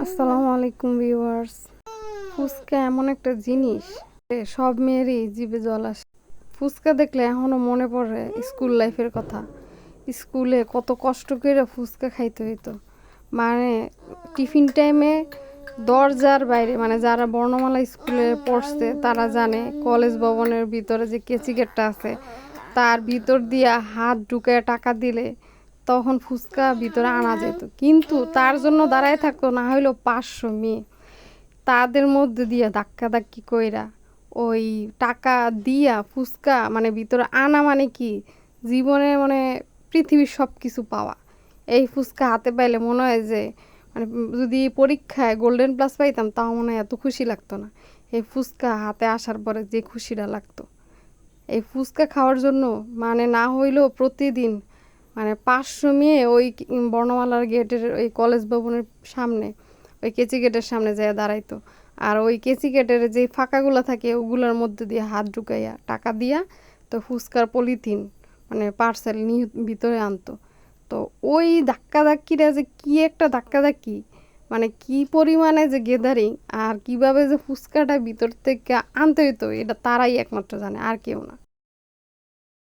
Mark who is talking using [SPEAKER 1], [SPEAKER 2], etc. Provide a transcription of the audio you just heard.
[SPEAKER 1] আসসালামু আলাইকুম ভিউয়ার্স। ফুচকা এমন একটা জিনিস সব মেয়েরই জিভে জল আসে। ফুচকা দেখলে এখনো মনে পড়ে স্কুল লাইফের কথা। স্কুলে কত কষ্ট করে ফুচকা খাইতে হইতো। মানে টিফিন টাইমে দরজার বাইরে, মানে যারা বর্ণমালা স্কুলে পড়ছে তারা জানে কলেজ ভবনের ভিতরে যে কেচি গেটটা আছে তার ভিতর দিয়া হাত ঢুকায় টাকা দিলে তখন ফুচকা ভিতরে আনা যেত, কিন্তু তার জন্য দাঁড়ায় থাকতো না হইলো 500 মেয়ে। তাদের মধ্যে দিয়া ধাক্কাধাক্কি কইরা ওই টাকা দিয়া ফুচকা মানে ভিতরে আনা মানে কি জীবনে মানে পৃথিবীর সব কিছু পাওয়া। এই ফুচকা হাতে পাইলে মনে হয় যে মানে যদি পরীক্ষায় গোল্ডেন প্লাস পাইতাম তাও মনে হয় এত খুশি লাগতো না। এই ফুচকা হাতে আসার পরে যে খুশিটা লাগতো, এই ফুচকা খাওয়ার জন্য মানে না হইলেও প্রতিদিন মানে 500 মেয়ে ওই বর্ণমালার গেটের ওই কলেজ ভবনের সামনে ওই কেচি গেটের সামনে যেয়ে দাঁড়াইতো। আর ওই কেচি গেটের যে ফাঁকাগুলো থাকে ওগুলোর মধ্যে দিয়ে হাত ঢুকাইয়া টাকা দিয়া তো ফুচকার পলিথিন মানে পার্সেল নিয়ে ভিতরে আনতো। তো ওই ধাক্কাধাক্কিটা যে কি একটা ধাক্কাধাক্কি, মানে কি পরিমাণে যে গেদারিং আর কিভাবে যে ফুচকাটা ভিতর থেকে আনতে হইতো এটা তারাই একমাত্র জানে, আর কেউ না।